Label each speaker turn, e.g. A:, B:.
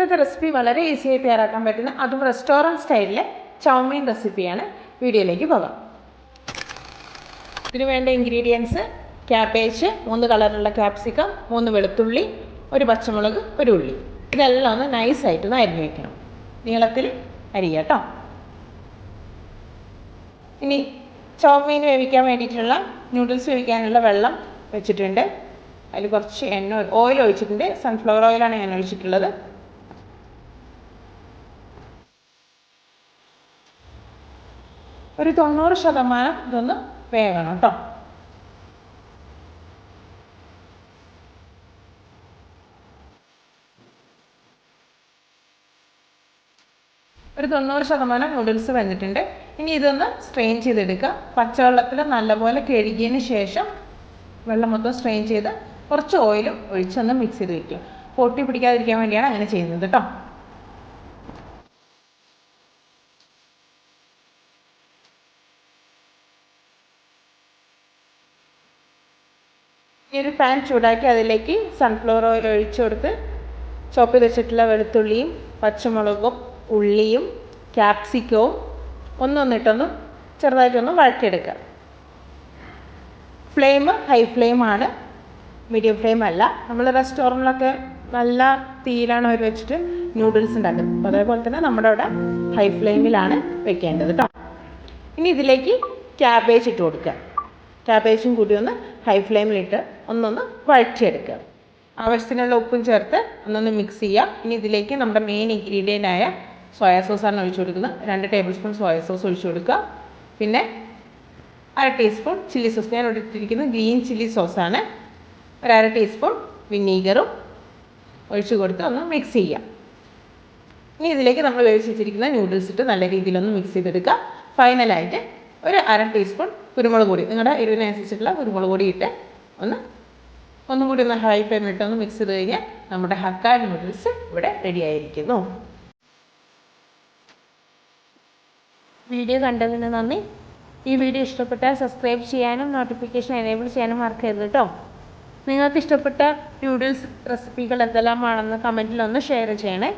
A: ഇന്നത്തെ റെസിപ്പി വളരെ ഈസിയായി തയ്യാറാക്കാൻ പറ്റുന്ന അതും റെസ്റ്റോറൻറ്റ് സ്റ്റൈലിലെ ചൗമീൻ റെസിപ്പിയാണ്. വീഡിയോയിലേക്ക് പോകാം. ഇതിന് വേണ്ട ഇൻഗ്രീഡിയൻസ്: ക്യാബേജ്, 3 കളറുള്ള ക്യാപ്സിക്കം, 3 വെളുത്തുള്ളി, 1 പച്ചമുളക്, 1 ഉള്ളി. ഇതെല്ലാം ഒന്ന് നൈസായിട്ടൊന്ന് അരിഞ്ഞ് വയ്ക്കണം. നീളത്തിൽ അരിയുക കേട്ടോ. ഇനി ചൗമീൻ വേവിക്കാൻ വേണ്ടിയിട്ടുള്ള നൂഡിൽസ് വേവിക്കാനുള്ള വെള്ളം വെച്ചിട്ടുണ്ട്. അതിൽ കുറച്ച് ഓയിൽ ഒഴിച്ചിട്ടുണ്ട്. സൺഫ്ലവർ ഓയിലാണ് ഞാൻ ഒഴിച്ചിട്ടുള്ളത്. ഒരു 90% ഇതൊന്ന് വേകണം കേട്ടോ. ഒരു 90% നൂഡിൽസ് വെന്തിട്ടുണ്ട്. ഇനി ഇതൊന്ന് സ്ട്രെയിൻ ചെയ്തെടുക്കുക. പച്ചവെള്ളത്തിൽ നല്ലപോലെ കഴുകിയതിന് ശേഷം വെള്ളം മൊത്തം സ്ട്രെയിൻ ചെയ്ത് കുറച്ച് ഓയിലും ഒഴിച്ചൊന്ന് മിക്സ് ചെയ്ത് വയ്ക്കുക. പൊട്ടി പിടിക്കാതിരിക്കാൻ വേണ്ടിയാണ് അങ്ങനെ ചെയ്യുന്നത് കേട്ടോ. ഈ ഒരു പാൻ ചൂടാക്കി അതിലേക്ക് സൺഫ്ലവർ ഓയിൽ ഒഴിച്ചു കൊടുത്ത് ചോപ്പ് ചെയ്ത് വെച്ചിട്ടുള്ള വെളുത്തുള്ളിയും പച്ചമുളകും ഉള്ളിയും ക്യാപ്സിക്കവും ഒന്നൊന്നിട്ടൊന്ന് ചെറുതായിട്ടൊന്ന് വഴറ്റിയെടുക്കുക. ഫ്ലെയിം ഹൈ ഫ്ലെയിമാണ്, മീഡിയം ഫ്ലെയിം അല്ല. നമ്മൾ റെസ്റ്റോറൻറ്റിലൊക്കെ നല്ല തീയിലാണ് അവർ വെച്ചിട്ട് നൂഡിൽസ് ഉണ്ടാക്കുന്നത്. അതേപോലെ തന്നെ നമ്മുടെ അവിടെ ഹൈ ഫ്ലെയിമിലാണ് വെക്കേണ്ടത് കേട്ടോ. ഇനി ഇതിലേക്ക് ക്യാബേജ് ഇട്ട് കൊടുക്കുക. ക്യാബേജും കൂടി ഒന്ന് ഹൈ ഫ്ലെയിമിലിട്ട് ഒന്നൊന്ന് വഴറ്റിയെടുക്കുക. ആവശ്യത്തിനുള്ള ഉപ്പും ചേർത്ത് ഒന്നൊന്ന് മിക്സ് ചെയ്യുക. ഇനി ഇതിലേക്ക് നമ്മുടെ മെയിൻ ഇൻഗ്രീഡിയൻ്റായ സോയാ സോസാണ് ഒഴിച്ചു കൊടുക്കുന്നത്. 2 ടേബിൾ സ്പൂൺ സോയാ സോസ് ഒഴിച്ചു കൊടുക്കുക. പിന്നെ 1/2 ടീസ്പൂൺ ചില്ലി സോസ്. ഞാൻ എടുത്തിരിക്കുന്നത് ഗ്രീൻ ചില്ലി സോസാണ്. 1/2 ടീസ്പൂൺ വിനീഗറും ഒഴിച്ചു കൊടുത്ത് ഒന്ന് മിക്സ് ചെയ്യാം. ഇനി ഇതിലേക്ക് നമ്മൾ വേവിച്ച് വെച്ചിരിക്കുന്ന നൂഡിൽസ് ഇട്ട് നല്ല രീതിയിലൊന്ന് മിക്സ് ചെയ്തെടുക്കുക. ഫൈനലായിട്ട് ഒരു 1/2 ടീസ്പൂൺ കുരുമുളക് പൊടി, നിങ്ങളുടെ എരിവിനനുസരിച്ചിട്ടുള്ള കുരുമുളക് പൊടി ഇട്ട് ഒന്നും കൂടി ഒന്ന് ഹൈ ഫ്ലെയിമിലിട്ട് ഒന്ന് മിക്സ് ചെയ്ത് കഴിഞ്ഞാൽ നമ്മുടെ ഹക്ക നൂഡിൽസ് ഇവിടെ റെഡി ആയിരിക്കുന്നു. വീഡിയോ കണ്ടതിന് നന്ദി. ഈ വീഡിയോ ഇഷ്ടപ്പെട്ടാൽ സബ്സ്ക്രൈബ് ചെയ്യാനും നോട്ടിഫിക്കേഷൻ എനേബിൾ ചെയ്യാനും മറക്കരുത് കേട്ടോ. നിങ്ങൾക്ക് ഇഷ്ടപ്പെട്ട നൂഡിൽസ് റെസിപ്പികൾ എന്തെല്ലാമാണെന്ന് കമൻറ്റിലൊന്ന് ഷെയർ ചെയ്യണേ.